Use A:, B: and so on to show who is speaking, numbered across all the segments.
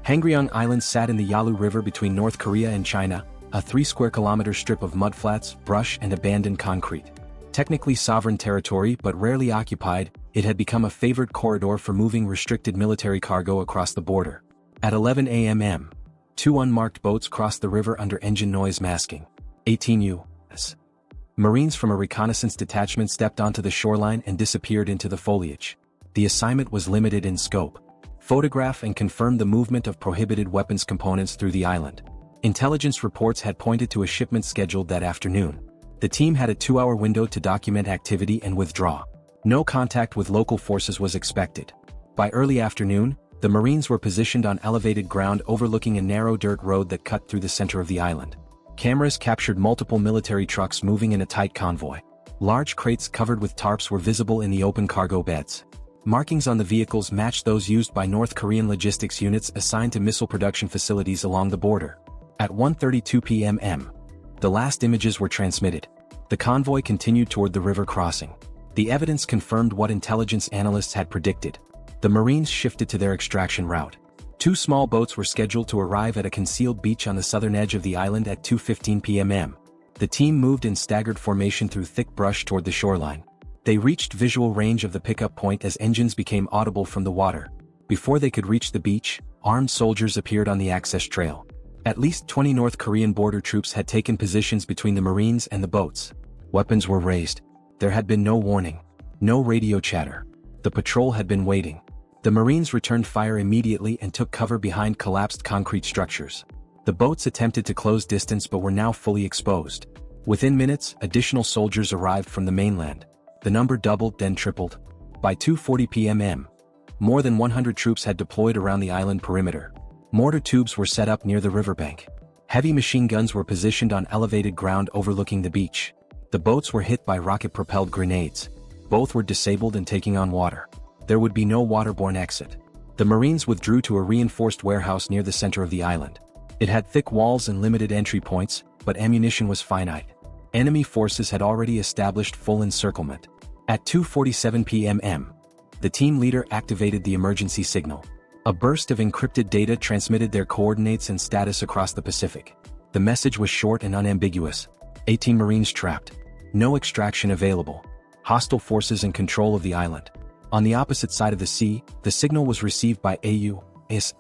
A: Hangryong Island sat in the Yalu River between North Korea and China, a 3-square-kilometer strip of mudflats, brush and abandoned concrete. Technically sovereign territory but rarely occupied, it had become a favored corridor for moving restricted military cargo across the border. At 11 a.m., 2 unmarked boats crossed the river under engine noise masking. 18 U.S. Marines from a reconnaissance detachment stepped onto the shoreline and disappeared into the foliage. The assignment was limited in scope. Photograph and confirm the movement of prohibited weapons components through the island. Intelligence reports had pointed to a shipment scheduled that afternoon. The team had a 2-hour window to document activity and withdraw. No contact with local forces was expected. By early afternoon, the Marines were positioned on elevated ground overlooking a narrow dirt road that cut through the center of the island. Cameras captured multiple military trucks moving in a tight convoy. Large crates covered with tarps were visible in the open cargo beds. Markings on the vehicles matched those used by North Korean logistics units assigned to missile production facilities along the border. At 1:32 p.m., the last images were transmitted. The convoy continued toward the river crossing. The evidence confirmed what intelligence analysts had predicted. The Marines shifted to their extraction route. 2 small boats were scheduled to arrive at a concealed beach on the southern edge of the island at 2:15 p.m. The team moved in staggered formation through thick brush toward the shoreline. They reached visual range of the pickup point as engines became audible from the water. Before they could reach the beach, armed soldiers appeared on the access trail. At least 20 North Korean border troops had taken positions between the Marines and the boats. Weapons were raised. There had been no warning. No radio chatter. The patrol had been waiting. The Marines returned fire immediately and took cover behind collapsed concrete structures. The boats attempted to close distance but were now fully exposed. Within minutes, additional soldiers arrived from the mainland. The number doubled, then tripled. By 2:40 p.m., more than 100 troops had deployed around the island perimeter. Mortar tubes were set up near the riverbank. Heavy machine guns were positioned on elevated ground overlooking the beach. The boats were hit by rocket-propelled grenades. Both were disabled and taking on water. There would be no waterborne exit. The Marines withdrew to a reinforced warehouse near the center of the island. It had thick walls and limited entry points, but ammunition was finite. Enemy forces had already established full encirclement. At 2:47 p.m., the team leader activated the emergency signal. A burst of encrypted data transmitted their coordinates and status across the Pacific. The message was short and unambiguous. 18 Marines trapped. No extraction available. Hostile forces in control of the island. On the opposite side of the sea, the signal was received by a U.S.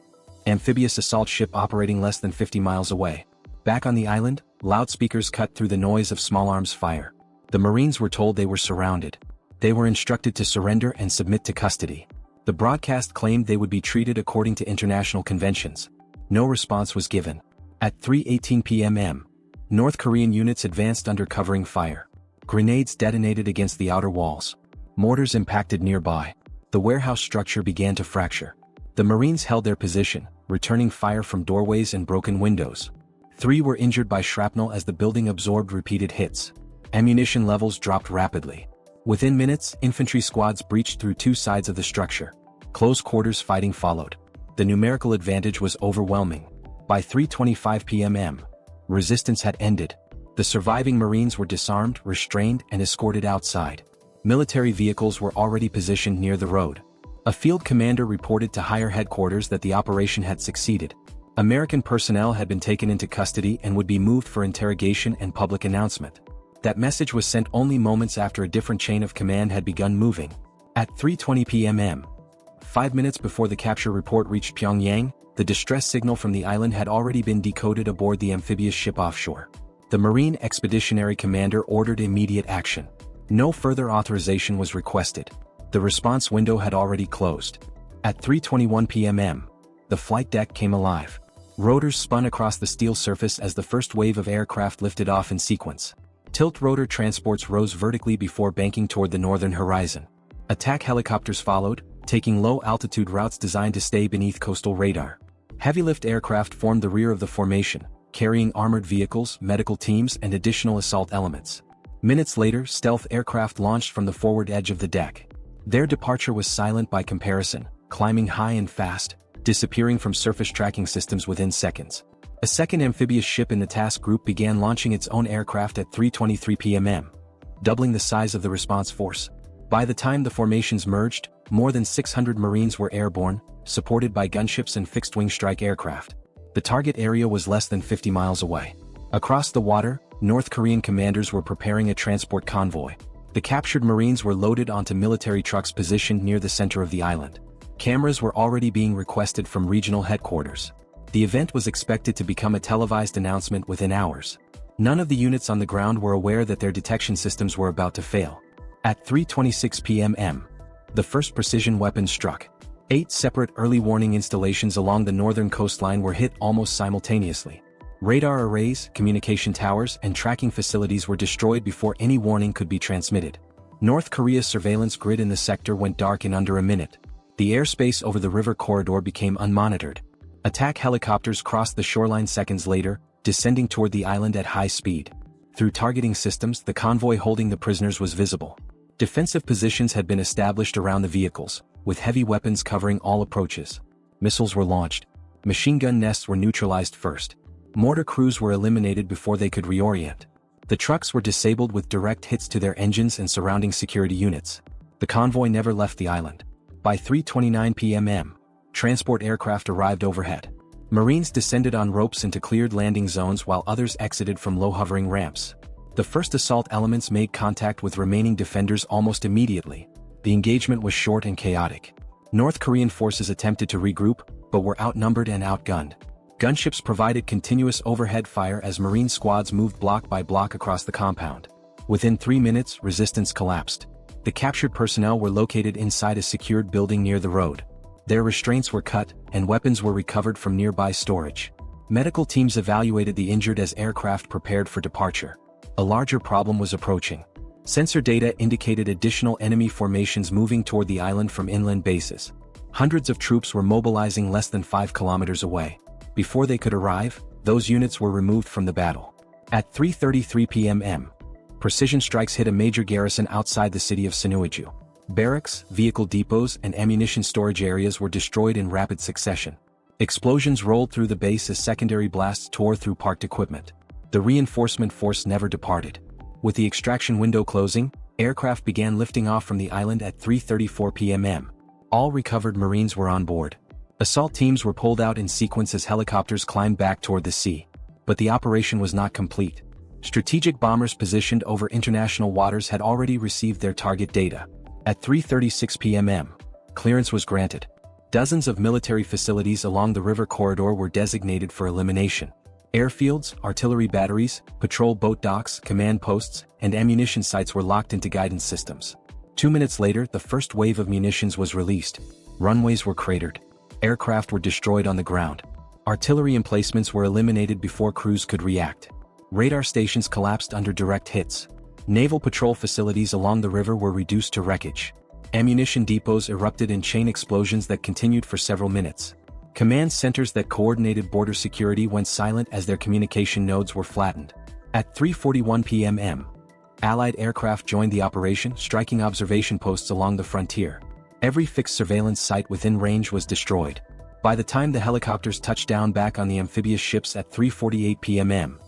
A: amphibious assault ship operating less than 50 miles away. Back on the island, loudspeakers cut through the noise of small arms fire. The Marines were told they were surrounded. They were instructed to surrender and submit to custody. The broadcast claimed they would be treated according to international conventions. No response was given. At 3:18 p.m., North Korean units advanced under covering fire. Grenades detonated against the outer walls. Mortars impacted nearby. The warehouse structure began to fracture. The Marines held their position, returning fire from doorways and broken windows. 3 were injured by shrapnel as the building absorbed repeated hits. Ammunition levels dropped rapidly. Within minutes, infantry squads breached through 2 sides of the structure. Close quarters fighting followed. The numerical advantage was overwhelming. By 3:25 p.m., resistance had ended. The surviving Marines were disarmed, restrained, and escorted outside. Military vehicles were already positioned near the road. A field commander reported to higher headquarters that the operation had succeeded. American personnel had been taken into custody and would be moved for interrogation and public announcement. That message was sent only moments after a different chain of command had begun moving. At 3:20 p.m., 5 minutes before the capture report reached Pyongyang, the distress signal from the island had already been decoded aboard the amphibious ship offshore. The Marine Expeditionary Commander ordered immediate action. No further authorization was requested. The response window had already closed. At 3:21 p.m., the flight deck came alive. Rotors spun across the steel surface as the first wave of aircraft lifted off in sequence. Tilt rotor transports rose vertically before banking toward the northern horizon. Attack helicopters followed, taking low-altitude routes designed to stay beneath coastal radar. Heavy-lift aircraft formed the rear of the formation, carrying armored vehicles, medical teams, and additional assault elements. Minutes later, stealth aircraft launched from the forward edge of the deck. Their departure was silent by comparison, climbing high and fast, disappearing from surface tracking systems within seconds. A second amphibious ship in the task group began launching its own aircraft at 3:23 p.m., doubling the size of the response force. By the time the formations merged, more than 600 Marines were airborne, supported by gunships and fixed-wing strike aircraft. The target area was less than 50 miles away. Across the water, North Korean commanders were preparing a transport convoy. The captured Marines were loaded onto military trucks positioned near the center of the island. Cameras were already being requested from regional headquarters. The event was expected to become a televised announcement within hours. None of the units on the ground were aware that their detection systems were about to fail. At 3:26 p.m., the first precision weapon struck. 8 separate early warning installations along the northern coastline were hit almost simultaneously. Radar arrays, communication towers, and tracking facilities were destroyed before any warning could be transmitted. North Korea's surveillance grid in the sector went dark in under a minute. The airspace over the river corridor became unmonitored. Attack helicopters crossed the shoreline seconds later, descending toward the island at high speed. Through targeting systems, the convoy holding the prisoners was visible. Defensive positions had been established around the vehicles, with heavy weapons covering all approaches. Missiles were launched. Machine gun nests were neutralized first. Mortar crews were eliminated before they could reorient. The trucks were disabled with direct hits to their engines and surrounding security units. The convoy never left the island. By 3:29 p.m., transport aircraft arrived overhead. Marines descended on ropes into cleared landing zones while others exited from low-hovering ramps. The first assault elements made contact with remaining defenders almost immediately. The engagement was short and chaotic. North Korean forces attempted to regroup, but were outnumbered and outgunned. Gunships provided continuous overhead fire as Marine squads moved block by block across the compound. Within 3 minutes, resistance collapsed. The captured personnel were located inside a secured building near the road. Their restraints were cut, and weapons were recovered from nearby storage. Medical teams evaluated the injured as aircraft prepared for departure. A larger problem was approaching. Sensor data indicated additional enemy formations moving toward the island from inland bases. Hundreds of troops were mobilizing less than 5 kilometers away. Before they could arrive, those units were removed from the battle. At 3:33 p.m., precision strikes hit a major garrison outside the city of Sinuiju. Barracks, vehicle depots, and ammunition storage areas were destroyed in rapid succession. Explosions rolled through the base as secondary blasts tore through parked equipment. The reinforcement force never departed. With the extraction window closing, aircraft began lifting off from the island at 3:34 p.m. All recovered Marines were on board. Assault teams were pulled out in sequence as helicopters climbed back toward the sea. But the operation was not complete. Strategic bombers positioned over international waters had already received their target data. At 3:36 p.m., clearance was granted. Dozens of military facilities along the river corridor were designated for elimination. Airfields, artillery batteries, patrol boat docks, command posts, and ammunition sites were locked into guidance systems. 2 minutes later, the first wave of munitions was released. Runways were cratered. Aircraft were destroyed on the ground. Artillery emplacements were eliminated before crews could react. Radar stations collapsed under direct hits. Naval patrol facilities along the river were reduced to wreckage. Ammunition depots erupted in chain explosions that continued for several minutes. Command centers that coordinated border security went silent as their communication nodes were flattened. At 3:41 p.m., Allied aircraft joined the operation, striking observation posts along the frontier. Every fixed surveillance site within range was destroyed. By the time the helicopters touched down back on the amphibious ships at 3:48 p.m.,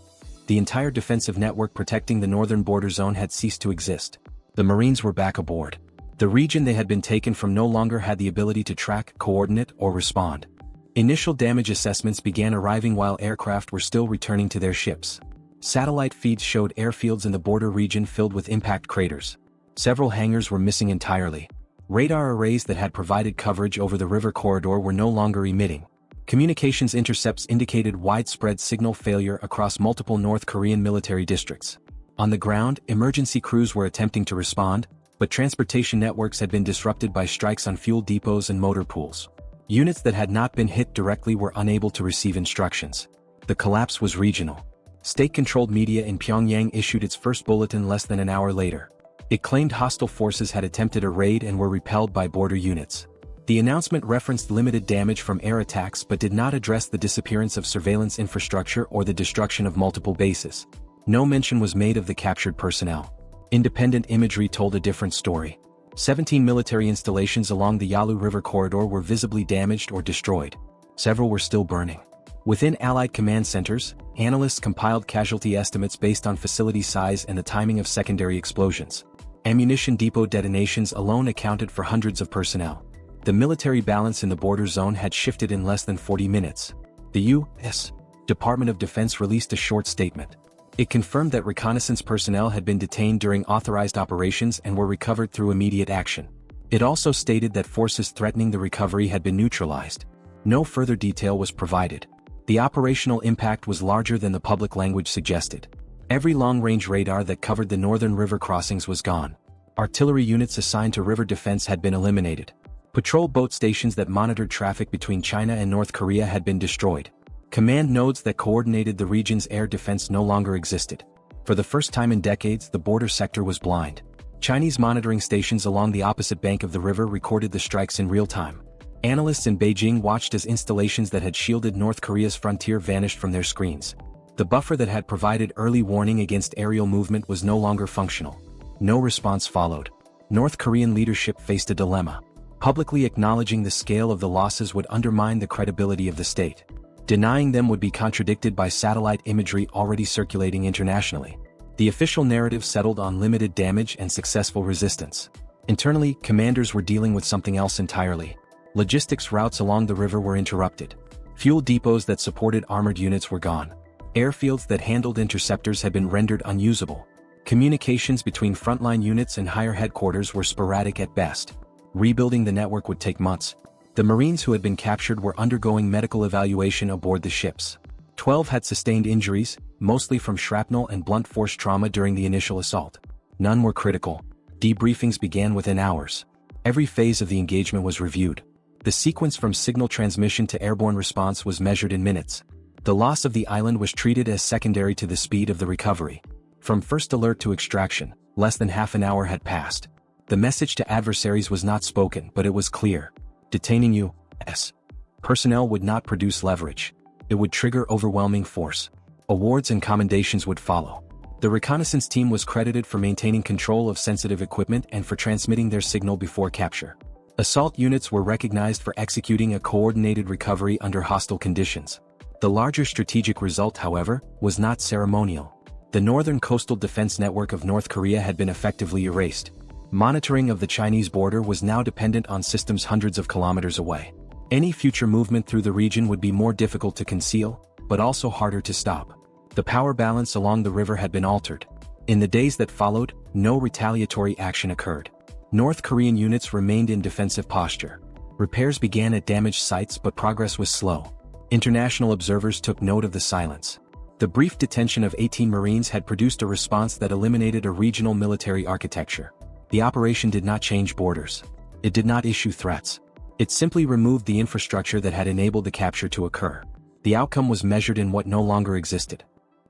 A: the entire defensive network protecting the northern border zone had ceased to exist. The Marines were back aboard. The region they had been taken from no longer had the ability to track, coordinate, or respond. Initial damage assessments began arriving while aircraft were still returning to their ships. Satellite feeds showed airfields in the border region filled with impact craters. Several hangars were missing entirely. Radar arrays that had provided coverage over the river corridor were no longer emitting. Communications intercepts indicated widespread signal failure across multiple North Korean military districts. On the ground, emergency crews were attempting to respond, but transportation networks had been disrupted by strikes on fuel depots and motor pools. Units that had not been hit directly were unable to receive instructions. The collapse was regional. State-controlled media in Pyongyang issued its first bulletin less than an hour later. It claimed hostile forces had attempted a raid and were repelled by border units. The announcement referenced limited damage from air attacks but did not address the disappearance of surveillance infrastructure or the destruction of multiple bases. No mention was made of the captured personnel. Independent imagery told a different story. 17 military installations along the Yalu River corridor were visibly damaged or destroyed. Several were still burning. Within Allied command centers, analysts compiled casualty estimates based on facility size and the timing of secondary explosions. Ammunition depot detonations alone accounted for hundreds of personnel. The military balance in the border zone had shifted in less than 40 minutes. The U.S. Department of Defense released a short statement. It confirmed that reconnaissance personnel had been detained during authorized operations and were recovered through immediate action. It also stated that forces threatening the recovery had been neutralized. No further detail was provided. The operational impact was larger than the public language suggested. Every long-range radar that covered the northern river crossings was gone. Artillery units assigned to river defense had been eliminated. Patrol boat stations that monitored traffic between China and North Korea had been destroyed. Command nodes that coordinated the region's air defense no longer existed. For the first time in decades, the border sector was blind. Chinese monitoring stations along the opposite bank of the river recorded the strikes in real time. Analysts in Beijing watched as installations that had shielded North Korea's frontier vanished from their screens. The buffer that had provided early warning against aerial movement was no longer functional. No response followed. North Korean leadership faced a dilemma. Publicly acknowledging the scale of the losses would undermine the credibility of the state. Denying them would be contradicted by satellite imagery already circulating internationally. The official narrative settled on limited damage and successful resistance. Internally, commanders were dealing with something else entirely. Logistics routes along the river were interrupted. Fuel depots that supported armored units were gone. Airfields that handled interceptors had been rendered unusable. Communications between frontline units and higher headquarters were sporadic at best. Rebuilding the network would take months. The Marines who had been captured were undergoing medical evaluation aboard the ships. 12 had sustained injuries, mostly from shrapnel and blunt force trauma during the initial assault. None were critical. Debriefings began within hours. Every phase of the engagement was reviewed. The sequence from signal transmission to airborne response was measured in minutes. The loss of the island was treated as secondary to the speed of the recovery. From first alert to extraction, less than half an hour had passed. The message to adversaries was not spoken, but it was clear. Detaining U.S. personnel would not produce leverage. It would trigger overwhelming force. Awards and commendations would follow. The reconnaissance team was credited for maintaining control of sensitive equipment and for transmitting their signal before capture. Assault units were recognized for executing a coordinated recovery under hostile conditions. The larger strategic result, however, was not ceremonial. The northern coastal defense network of North Korea had been effectively erased. Monitoring of the Chinese border was now dependent on systems hundreds of kilometers away. Any future movement through the region would be more difficult to conceal, but also harder to stop. The power balance along the river had been altered. In the days that followed, no retaliatory action occurred. North Korean units remained in defensive posture. Repairs began at damaged sites, but progress was slow. International observers took note of the silence. The brief detention of 18 Marines had produced a response that eliminated a regional military architecture. The operation did not change borders. It did not issue threats. It simply removed the infrastructure that had enabled the capture to occur. The outcome was measured in what no longer existed.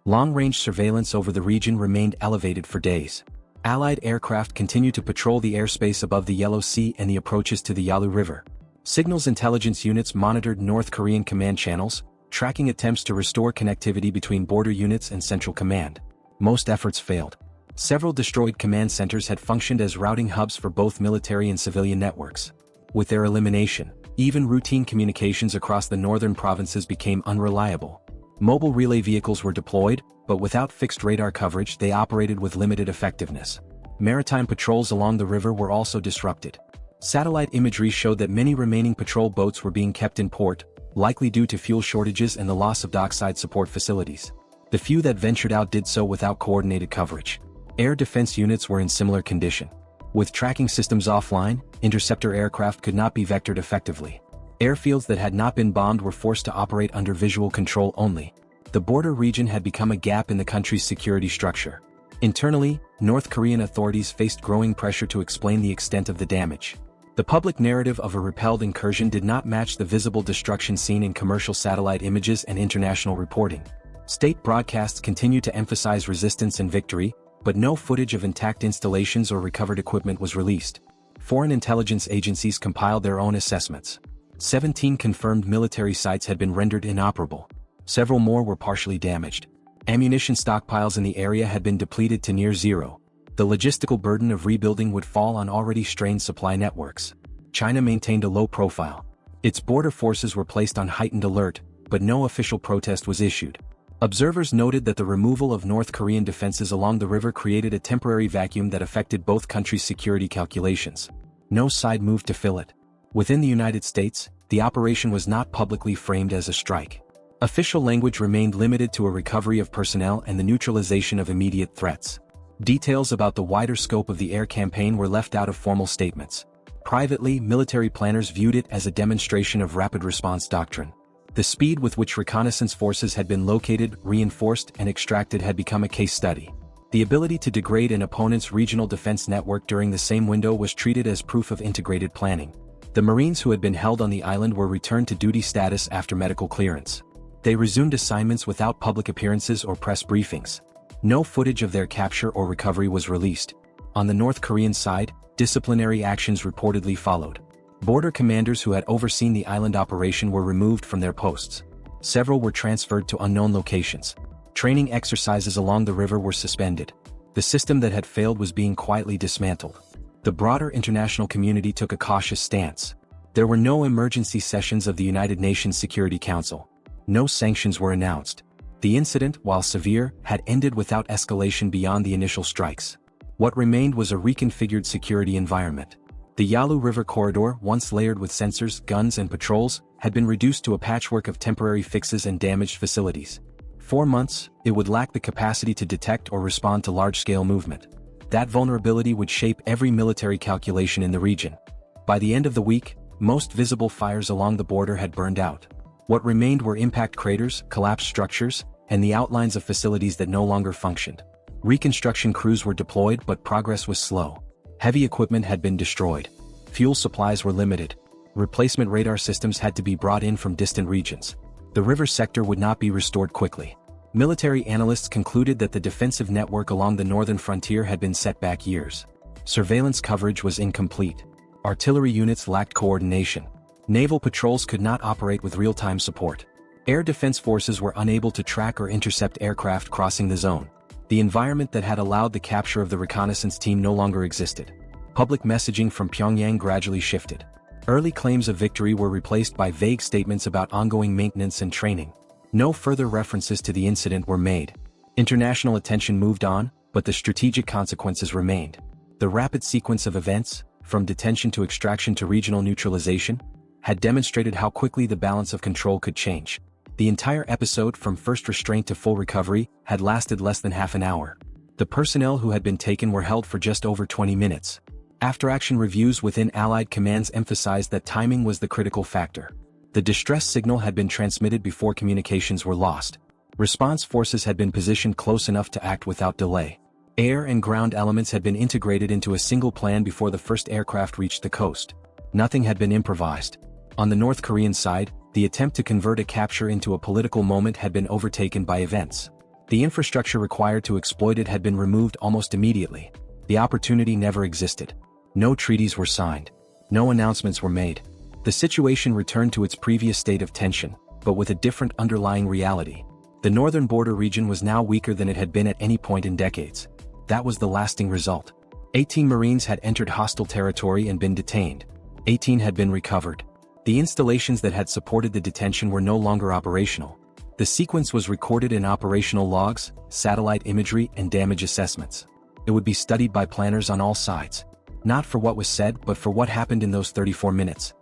A: Long-range surveillance over the region remained elevated for days. Allied aircraft continued to patrol the airspace above the Yellow Sea and the approaches to the Yalu River. Signals intelligence units monitored North Korean command channels, tracking attempts to restore connectivity between border units and central command. Most efforts failed. Several destroyed command centers had functioned as routing hubs for both military and civilian networks. With their elimination, even routine communications across the northern provinces became unreliable. Mobile relay vehicles were deployed, but without fixed radar coverage they operated with limited effectiveness. Maritime patrols along the river were also disrupted. Satellite imagery showed that many remaining patrol boats were being kept in port, likely due to fuel shortages and the loss of dockside support facilities. The few that ventured out did so without coordinated coverage. Air defense units were in similar condition. With tracking systems offline, interceptor aircraft could not be vectored effectively. Airfields that had not been bombed were forced to operate under visual control only. The border region had become a gap in the country's security structure. Internally, North Korean authorities faced growing pressure to explain the extent of the damage. The public narrative of a repelled incursion did not match the visible destruction seen in commercial satellite images and international reporting. State broadcasts continued to emphasize resistance and victory, but no footage of intact installations or recovered equipment was released. Foreign intelligence agencies compiled their own assessments. 17 confirmed military sites had been rendered inoperable. Several more were partially damaged. Ammunition stockpiles in the area had been depleted to near zero. The logistical burden of rebuilding would fall on already strained supply networks. China maintained a low profile. Its border forces were placed on heightened alert, but no official protest was issued. Observers noted that the removal of North Korean defenses along the river created a temporary vacuum that affected both countries' security calculations. No side moved to fill it. Within the United States, the operation was not publicly framed as a strike. Official language remained limited to a recovery of personnel and the neutralization of immediate threats. Details about the wider scope of the air campaign were left out of formal statements. Privately, military planners viewed it as a demonstration of rapid response doctrine. The speed with which reconnaissance forces had been located, reinforced, and extracted had become a case study. The ability to degrade an opponent's regional defense network during the same window was treated as proof of integrated planning. The Marines who had been held on the island were returned to duty status after medical clearance. They resumed assignments without public appearances or press briefings. No footage of their capture or recovery was released. On the North Korean side, disciplinary actions reportedly followed. Border commanders who had overseen the island operation were removed from their posts. Several were transferred to unknown locations. Training exercises along the river were suspended. The system that had failed was being quietly dismantled. The broader international community took a cautious stance. There were no emergency sessions of the United Nations Security Council. No sanctions were announced. The incident, while severe, had ended without escalation beyond the initial strikes. What remained was a reconfigured security environment. The Yalu River corridor, once layered with sensors, guns and patrols, had been reduced to a patchwork of temporary fixes and damaged facilities. 4 months, it would lack the capacity to detect or respond to large-scale movement. That vulnerability would shape every military calculation in the region. By the end of the week, most visible fires along the border had burned out. What remained were impact craters, collapsed structures, and the outlines of facilities that no longer functioned. Reconstruction crews were deployed, but progress was slow. Heavy equipment had been destroyed. Fuel supplies were limited. Replacement radar systems had to be brought in from distant regions. The river sector would not be restored quickly. Military analysts concluded that the defensive network along the northern frontier had been set back years. Surveillance coverage was incomplete. Artillery units lacked coordination. Naval patrols could not operate with real-time support. Air defense forces were unable to track or intercept aircraft crossing the zone. The environment that had allowed the capture of the reconnaissance team no longer existed. Public messaging from Pyongyang gradually shifted. Early claims of victory were replaced by vague statements about ongoing maintenance and training. No further references to the incident were made. International attention moved on, but the strategic consequences remained. The rapid sequence of events, from detention to extraction to regional neutralization, had demonstrated how quickly the balance of control could change. The entire episode, from first restraint to full recovery, had lasted less than half an hour. The personnel who had been taken were held for just over 20 minutes. After-action reviews within Allied commands emphasized that timing was the critical factor. The distress signal had been transmitted before communications were lost. Response forces had been positioned close enough to act without delay. Air and ground elements had been integrated into a single plan before the first aircraft reached the coast. Nothing had been improvised. On the North Korean side, the attempt to convert a capture into a political moment had been overtaken by events. The infrastructure required to exploit it had been removed almost immediately. The opportunity never existed. No treaties were signed. No announcements were made. The situation returned to its previous state of tension, but with a different underlying reality. The northern border region was now weaker than it had been at any point in decades. That was the lasting result. 18 Marines had entered hostile territory and been detained. 18 had been recovered. The installations that had supported the detention were no longer operational. The sequence was recorded in operational logs, satellite imagery, and damage assessments. It would be studied by planners on all sides. Not for what was said, but for what happened in those 34 minutes.